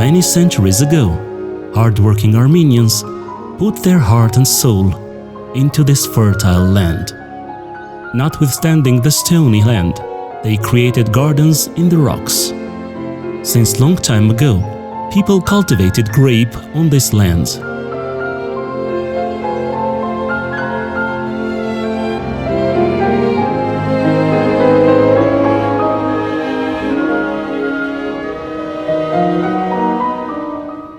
Many centuries ago, hard-working Armenians put their heart and soul into this fertile land. Notwithstanding the stony land, they created gardens in the rocks. Since long time ago, people cultivated grape on this land.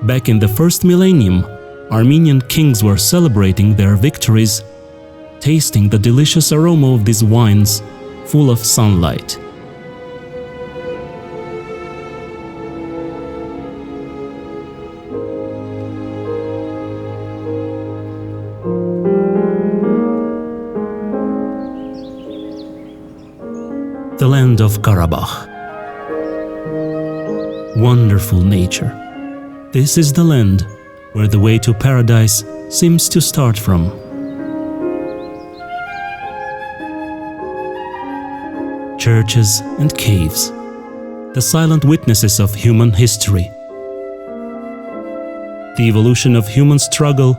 Back in the first millennium, Armenian kings were celebrating their victories, tasting the delicious aroma of these wines full of sunlight. The land of Karabakh. Wonderful nature. This is the land where the way to paradise seems to start from. Churches and caves, the silent witnesses of human history. The evolution of human struggle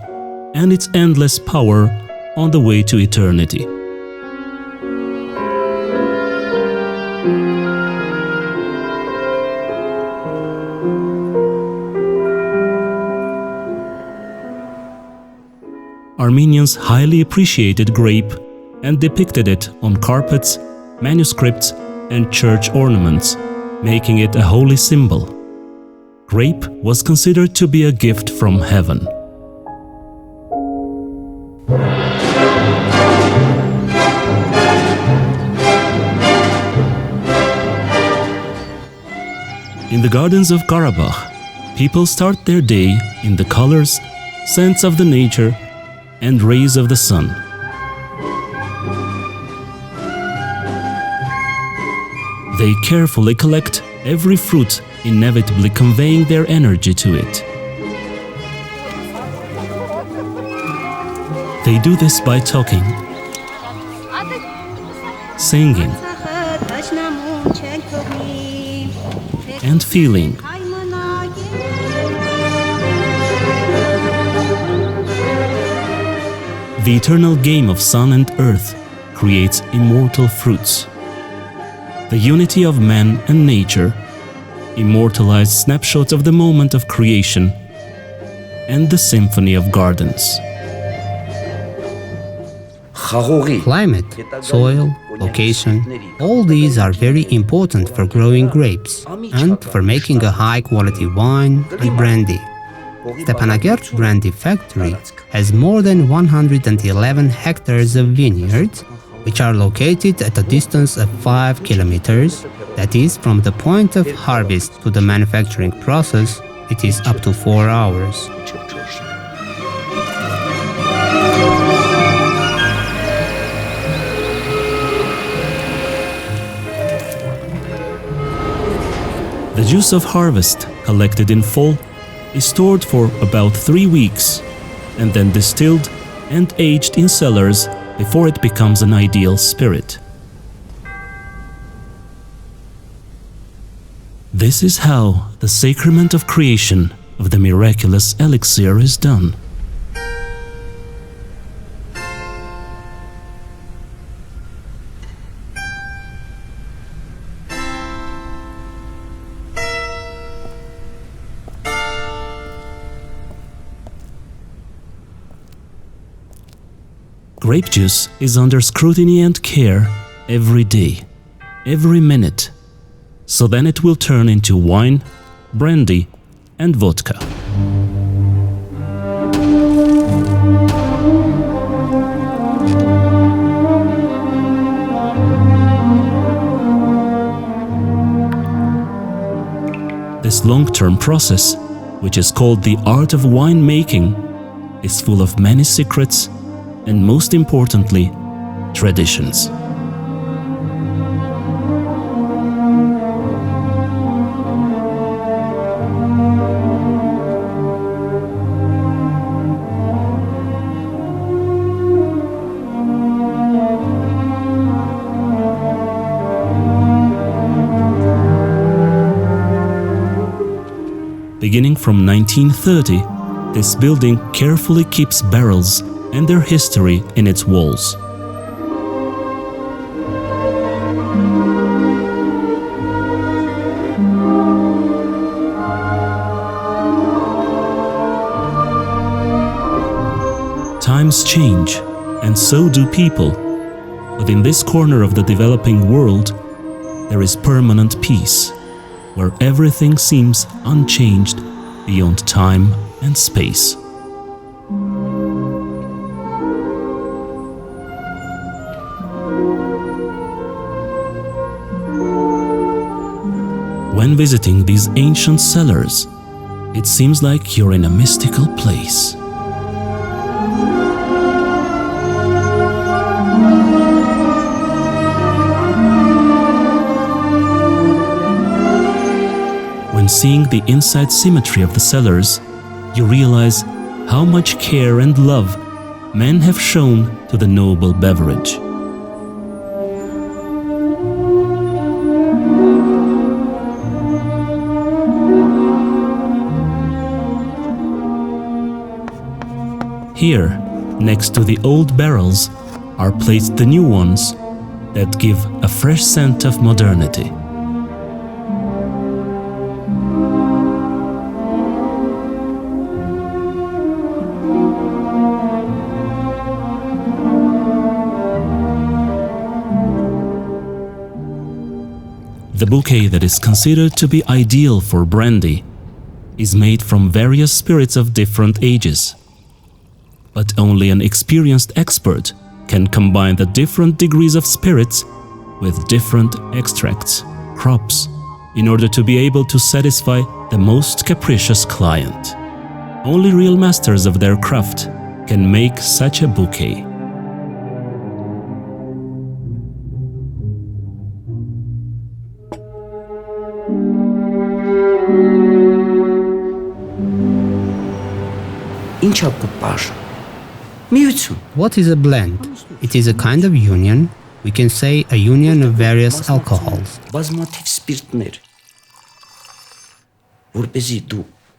and its endless power on the way to eternity. Armenians highly appreciated grape and depicted it on carpets, manuscripts, and church ornaments, making it a holy symbol. Grape was considered to be a gift from heaven. In the gardens of Karabakh, people start their day in the colors, scents of the nature, and rays of the sun. They carefully collect every fruit, inevitably conveying their energy to it. They do this by talking, singing, and feeling. The eternal game of sun and earth creates immortal fruits. The unity of man and nature, immortalized snapshots of the moment of creation, and the symphony of gardens. Climate, soil, location, all these are very important for growing grapes and for making a high-quality wine and brandy. Stepanakert Brandy Factory has more than 111 hectares of vineyards, which are located at a distance of 5 kilometers. That is, from the point of harvest to the manufacturing process, it is up to 4 hours. The juice of harvest, collected in fall, is stored for about 3 weeks and then distilled and aged in cellars before it becomes an ideal spirit. This is how the sacrament of creation of the miraculous elixir is done. Grape juice is under scrutiny and care every day, every minute, so then it will turn into wine, brandy, and vodka. This long-term process, which is called the art of winemaking, is full of many secrets and, most importantly, traditions. Beginning from 1930, this building carefully keeps barrels and their history in its walls. Times change, and so do people. But in this corner of the developing world, there is permanent peace, where everything seems unchanged beyond time and space. When visiting these ancient cellars, it seems like you're in a mystical place. When seeing the inside symmetry of the cellars, you realize how much care and love men have shown to the noble beverage. Here, next to the old barrels, are placed the new ones that give a fresh scent of modernity. The bouquet that is considered to be ideal for brandy is made from various spirits of different ages. But only an experienced expert can combine the different degrees of spirits with different extracts, crops, in order to be able to satisfy the most capricious client. Only real masters of their craft can make such a bouquet. What is a blend? It is a kind of union. We can say a union of various alcohols.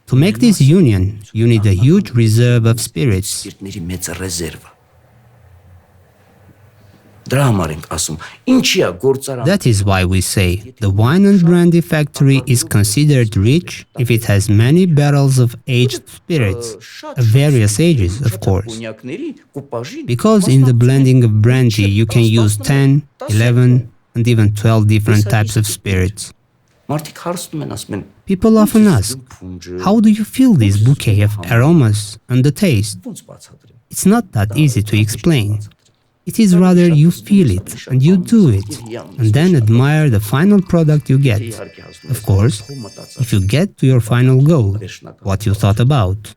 To make this union, you need a huge reserve of spirits. That is why we say the wine and brandy factory is considered rich if it has many barrels of aged spirits, of various ages, of course. Because in the blending of brandy you can use 10, 11, and even 12 different types of spirits. People often ask, how do you feel this bouquet of aromas and the taste? It's not that easy to explain. It is rather you feel it and you do it, and then admire the final product you get. Of course, if you get to your final goal, what you thought about.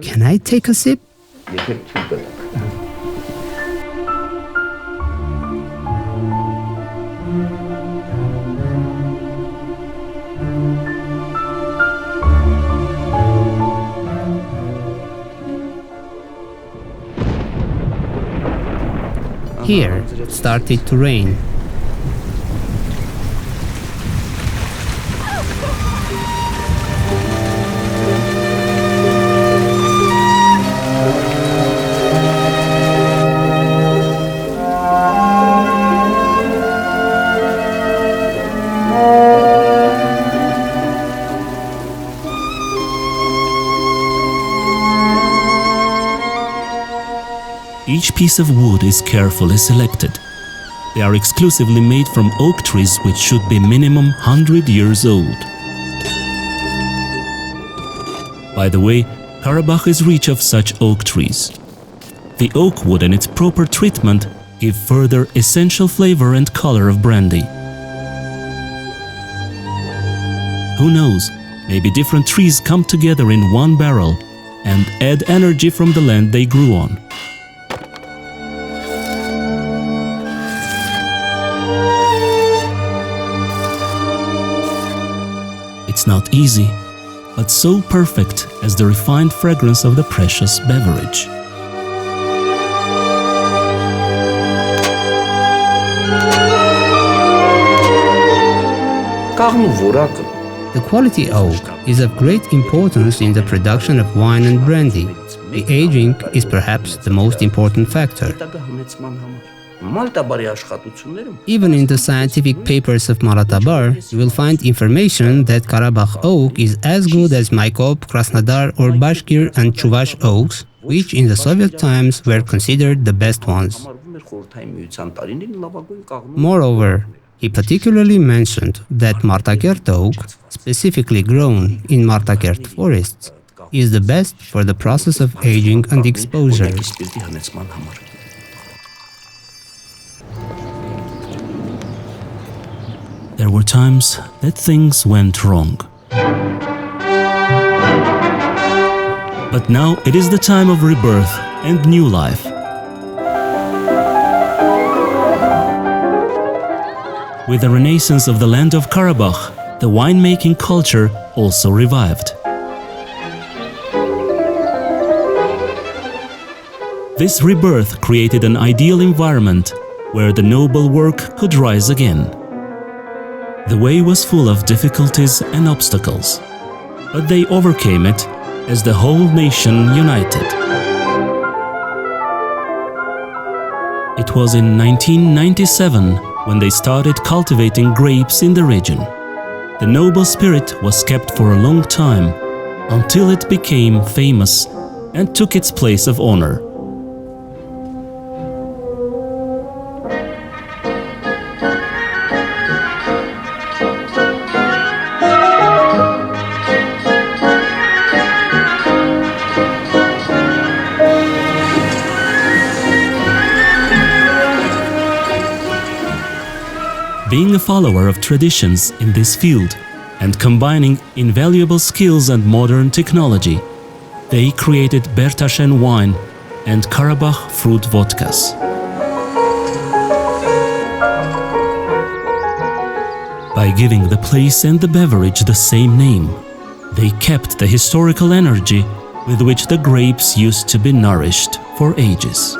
Can I take a sip? Here, it started to rain. Each piece of wood is carefully selected. They are exclusively made from oak trees which should be minimum 100 years old. By the way, Karabakh is rich of such oak trees. The oak wood and its proper treatment give further essential flavor and color of brandy. Who knows, maybe different trees come together in one barrel and add energy from the land they grew on. It's not easy, but so perfect as the refined fragrance of the precious beverage. The quality oak is of great importance in the production of wine and brandy. The aging is perhaps the most important factor. Even in the scientific papers of Madatoff, you will find information that Karabakh oak is as good as Maykop, Krasnodar or Bashkir and Chuvash oaks, which in the Soviet times were considered the best ones. Moreover, he particularly mentioned that Martakert oak, specifically grown in Martakert forests, is the best for the process of aging and exposure. There were times that things went wrong. But now it is the time of rebirth and new life. With the renaissance of the land of Karabakh, the winemaking culture also revived. This rebirth created an ideal environment where the noble work could rise again. The way was full of difficulties and obstacles, but they overcame it as the whole nation united. It was in 1997 when they started cultivating grapes in the region. The noble spirit was kept for a long time until it became famous and took its place of honor. Being a follower of traditions in this field and combining invaluable skills and modern technology, they created Bertashen wine and Karabakh fruit vodkas. By giving the place and the beverage the same name, they kept the historical energy with which the grapes used to be nourished for ages.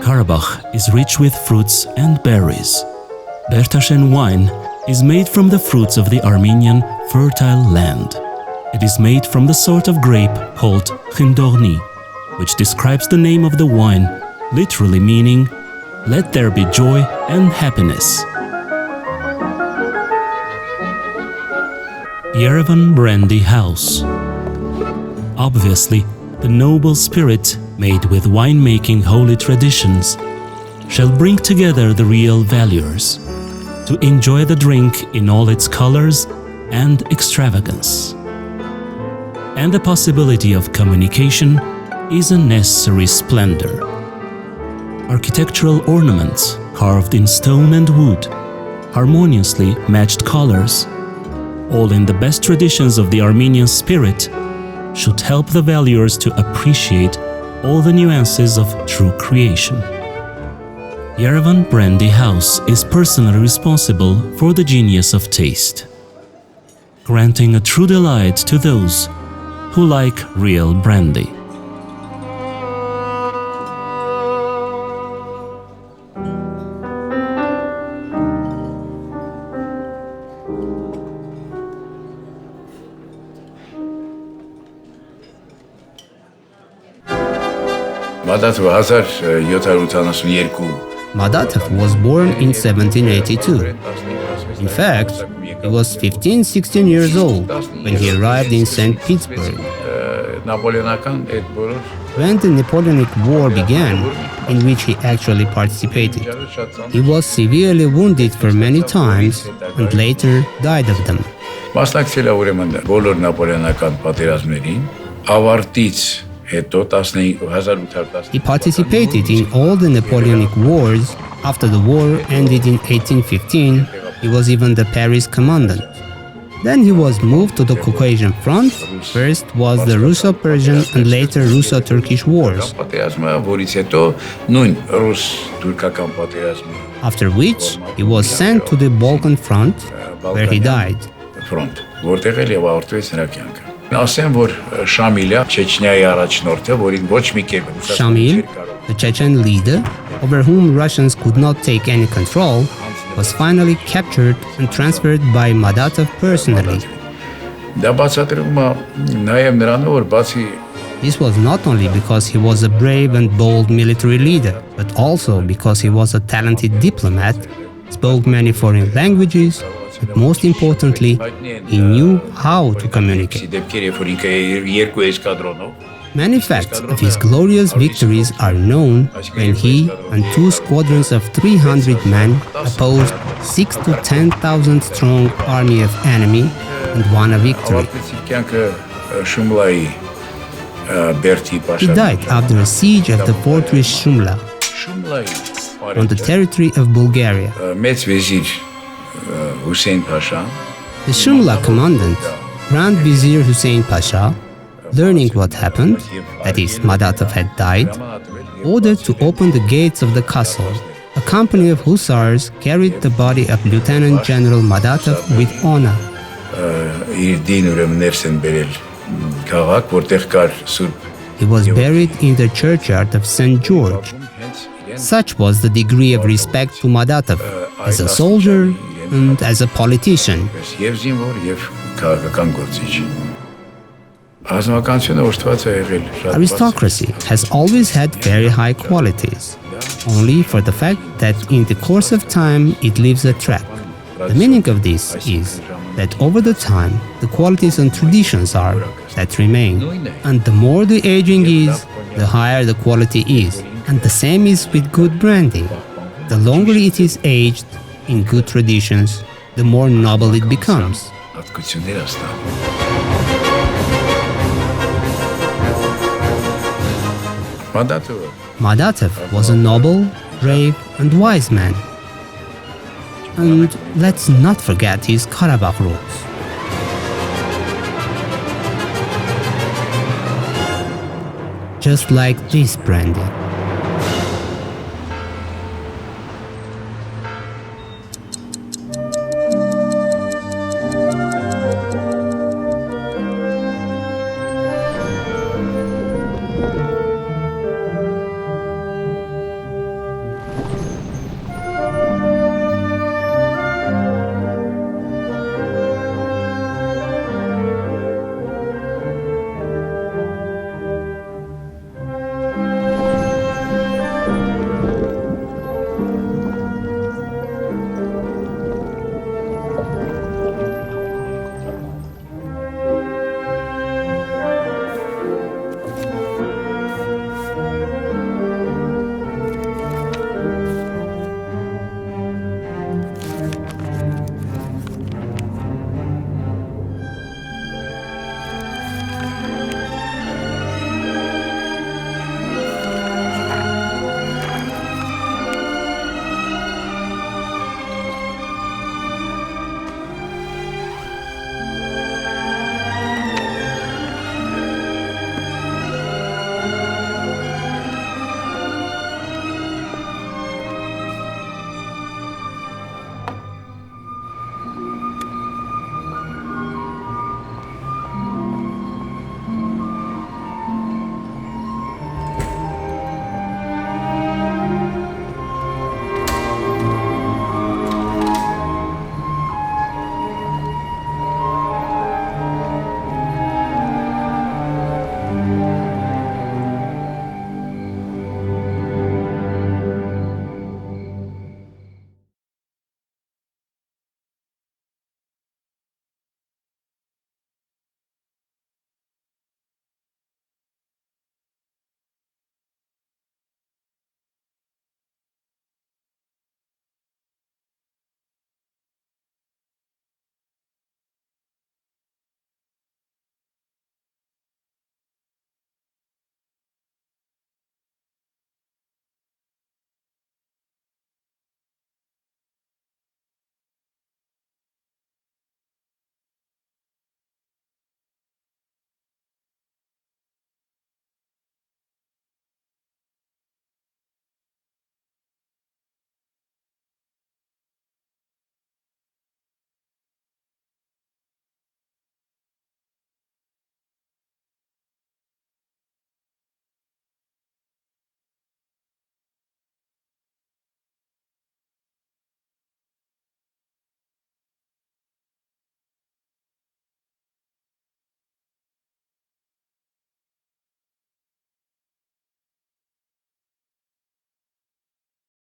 Karabakh is rich with fruits and berries. Bertashen wine is made from the fruits of the Armenian fertile land. It is made from the sort of grape called khindorni, which describes the name of the wine, literally meaning, "Let there be joy and happiness." Yerevan Brandy House. Obviously, the noble spirit made with winemaking holy traditions shall bring together the real valuers to enjoy the drink in all its colors and extravagance. And the possibility of communication is a necessary splendor. Architectural ornaments carved in stone and wood, harmoniously matched colors, all in the best traditions of the Armenian spirit, should help the valuers to appreciate all the nuances of true creation. Yerevan Brandy House is personally responsible for the genius of taste, granting a true delight to those who like real brandy. Madatoff was born in 1782. In fact, he was 15-16 years old when he arrived in St. Petersburg. When the Napoleonic War began, in which he actually participated, he was severely wounded for many times and later died of them. He participated in all the Napoleonic Wars. After the war ended in 1815, he was even the Paris commandant. Then he was moved to the Caucasian front. First was the Russo-Persian and later Russo-Turkish wars. After which, he was sent to the Balkan front, where he died. Shamil, the Chechen leader, over whom Russians could not take any control, was finally captured and transferred by Madatoff personally. Դա բացատրվում է նաև նրանով, որ բացի This was not only because he was a brave and bold military leader, but also because he was a talented diplomat, spoke many foreign languages, but most importantly, he knew how to communicate. Many facts of his glorious victories are known when he and 2 squadrons of 300 men opposed 6 to 10,000 strong army of enemy and won a victory. He died after a siege of the fortress Shumla on the territory of Bulgaria. The Shumla commandant, Grand Vizier Hussein Pasha, learning what happened, that is, Madatoff had died, ordered to open the gates of the castle. A company of hussars carried the body of Lieutenant General Madatoff with honor. He was buried in the churchyard of St. George. Such was the degree of respect to Madatoff as a soldier and as a politician. Aristocracy has always had very high qualities, only for the fact that in the course of time it leaves a track. The meaning of this is that over the time the qualities and traditions are that remain, and the more the aging is, the higher the quality is. And the same is with good brandy. The longer it is aged in good traditions, the more noble it becomes. Madatoff was a noble, brave and wise man. And let's not forget his Karabakh roots. Just like this brandy.